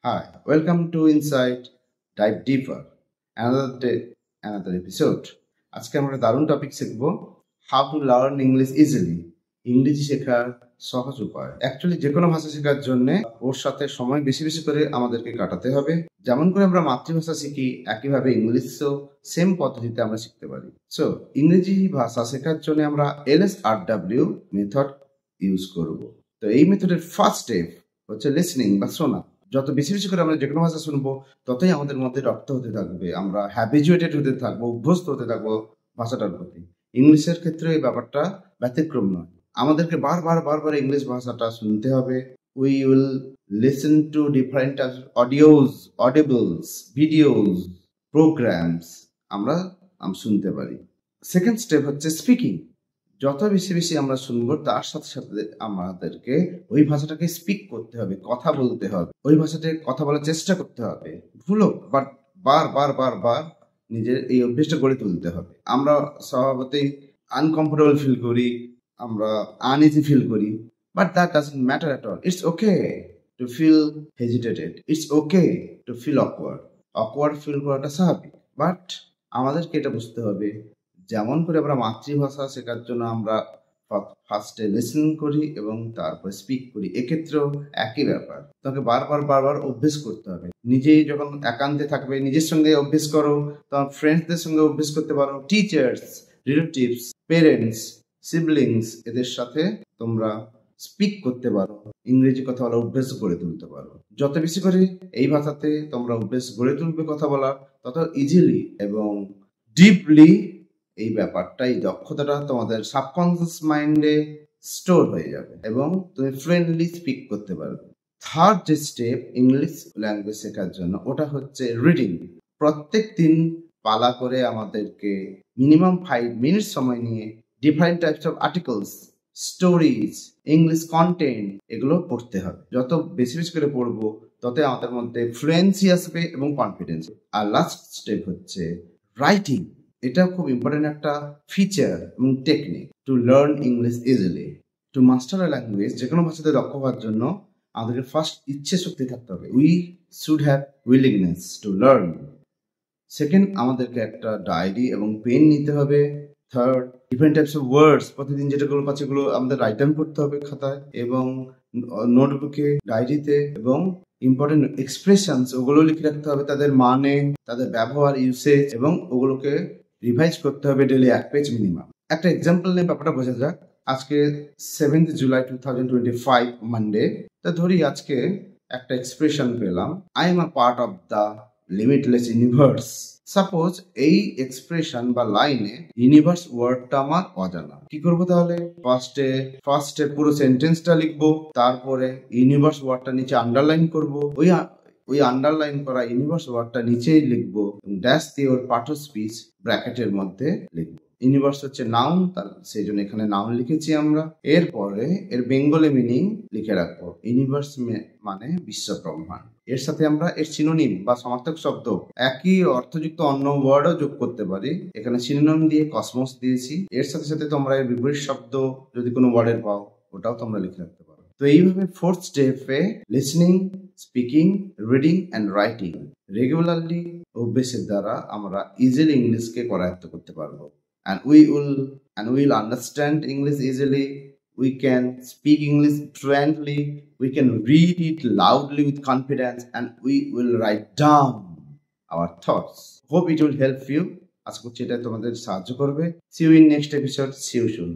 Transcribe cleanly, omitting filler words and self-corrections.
Hi, welcome to Insight Dive Deeper. Another day, another episode. আজকে আমরা দারুণ topic শিখব how to learn English easily. ইংরেজি শেখার সহজ উপায়। অ্যাকচুয়ালি যে কোনো ভাষা শেখার জন্য ওর সাথে সময় বেশি বেশি করে আমাদেরকে কাটাতে হবে। যেমন করে আমরা মাতৃভাষা শিখি একইভাবে ইংলিশও সেম পদ্ধতিতে আমরা শিখতে পারি। সো ইংরেজি ভাষা শেখার জন্য আমরা LSRW মেথড ইউজ করব। তো এই মেথডের ফার্স্ট স্টেপ হচ্ছে লিসনিং বা শোনা। যত বেশি বেশি করে আমরা যে কোনো ভাষা শুনবো ততই আমাদের মধ্যে রপ্ত হতে থাকবে, আমরা হ্যাবিচুয়েটেড হতে থাকবো, অভ্যস্ত হতে থাকবো ভাষাটার প্রতি। ইংলিশের ক্ষেত্রে এই ব্যাপারটা ব্যতিক্রম নয়। আমাদেরকে বারবার ইংলিশ ভাষাটা শুনতে হবে। We will listen to different audios, audibles, videos, programmes আমরা শুনতে পারি। সেকেন্ড স্টেপ হচ্ছে স্পিকিং। যত বেশি বেশি আমরা শুনবো তার সাথে সাথে আমাদেরকে ওই ভাষাটাকে স্পিক করতে হবে, কথা বলতে হবে, ওই ভাষাতে কথা বলার চেষ্টা করতে হবে। ভুল হোক, বাট বার নিজের এই অভ্যেসটা গড়ে তুলতে হবে। আমরা স্বভাবতই আনকমফোর্টেবল ফিল করি, আমরা আনইজি ফিল করি, but that doesn't matter at all. It's okay to feel hesitated, it's okay to feel awkward feel করাটা স্বাভাবিক। বাট আমাদেরকে এটা বুঝতে হবে, যেমন করে আমরা মাতৃভাষা শেখার জন্য আমরা ফার্স্টে লিসেন করি এবং তারপর স্পিক করি, এক্ষেত্রেও একই ব্যাপার। তোমাকে বারবার অভ্যেস করতে হবে। নিজেই যখন একান্তে থাকবে, নিজের সঙ্গে অভ্যেস করো, তখন ফ্রেন্ডসদের সঙ্গে অভ্যেস করতে পারো, টিচার্স, রিলেটিভস, পেরেন্টস, সিবলিংস, এদের সাথে তোমরা স্পিক করতে পারো, ইংরেজি কথা বলার অভ্যেস গড়ে তুলতে পারো। যত বেশি করে এই ভাষাতে তোমরা অভ্যেস গড়ে তুলবে কথা বলার, তত ইজিলি এবং ডিপলি এই ব্যাপারটা, এই দক্ষতাটা তোমাদের সাবকনসিয়াস মাইন্ডে স্টোর হয়ে যাবে এবং তুমি ফ্লুয়েন্টলি স্পিক করতে পারবে। থার্ড যে স্টেপ ইংলিশ ল্যাঙ্গুয়েজ শেখার জন্য, ওটা হচ্ছে রিডিং। প্রত্যেক দিন পালা করে আমাদেরকে মিনিমাম 5 মিনিট সময় নিয়ে different types of articles, stories, English content এগুলো পড়তে হবে। যত বেশি বেশি করে পড়বো ততই আমাদের মধ্যে ফ্লুয়েন্সি আসবে এবং কনফিডেন্স। আর লাস্ট স্টেপ হচ্ছে রাইটিং। এটা খুব ইম্পর্টেন্ট একটা ফিচার এবং technique to learn English easily. Two master a language, যে কোনো ভাষাতে দক্ষ হওয়ার জন্য আমাদেরকে ফার্স্ট ইচ্ছে শক্তি থাকতে হবে। We should have willingness to learn. Second, আমাদেরকে একটা ডায়েরি এবং পেন নিতে হবে। Third, different types of words, প্রতিদিন যেটাগুলো পাচ্ছে এগুলো আমাদের রাইট ডাউন করতে হবে খাতায় এবং নোটবুকে, ডায়েরিতে, এবং ইম্পর্টেন্ট এক্সপ্রেশনস ওগুলো লিখে রাখতে হবে, তাদের মানে, তাদের ব্যবহার, ইউসেজ, এবং ওগুলোকে রিভাইজ করতে হবে ডেলি 1 পেজ মিনিমাম। একটা এক্সাম্পল নিয়ে ব্যাপারটা বোঝা যাক। আজকে 7th জুলাই 2025 মানডে। তা ধরি আজকে একটা এক্সপ্রেশন পেলাম, I am a part of the limitless universe. Suppose এই এক্সপ্রেশন বা লাইনে ইউনিভার্স ওয়ার্ডটা আমার অজানা। কি করবো তাহলে? ফার্স্টে পুরো সেন্টেন্সটা লিখবো, তারপরে ইউনিভার্স ওয়ার্ডটা নিচে আন্ডারলাইন করবো, ওই আন্ডারলাইন করা ইউনিভার্স ওয়ার্ডটা নিচেই লিখবো, ড্যাশ দিয়ে ওর পার্ট অফ স্পিচ ব্র্যাকেটের মধ্যে লিখবো। ইউনিভার্স হচ্ছে নাউন, সেই জন্য এখানে নাউন লিখেছি আমরা। এরপরে এর বেঙ্গলি মিনিং লিখে রাখবো, ইউনিভার্স মানে বিশ্ব ব্রহ্মাণ্ড। এর সাথে আমরা এর সিনোনিম বা সমার্থক শব্দ, একই অর্থযুক্ত অন্য ওয়ার্ডও যোগ করতে পারি। এখানে সিনোনিম দিয়ে কসমস দিয়েছি। এর সাথে সাথে তোমরা এর বিপরীত শব্দ যদি কোনো ওয়ার্ডের পাও ওটাও তোমরা লিখে রাখতে পারো। তো এইভাবে ফোর্থ স্টেপে listening, speaking, reading and writing regularly অভ্যেসের দ্বারা আমরা ইজিলি ইংলিশকে করায়ত্ত করতে পারবো। And we will understand English easily. We can speak English fluently. We can read it loudly with confidence, and we will write down our thoughts. Hope it will help you. আশা করছি এটা তোমাদের সাহায্য করবে। See you in next episode. See you soon.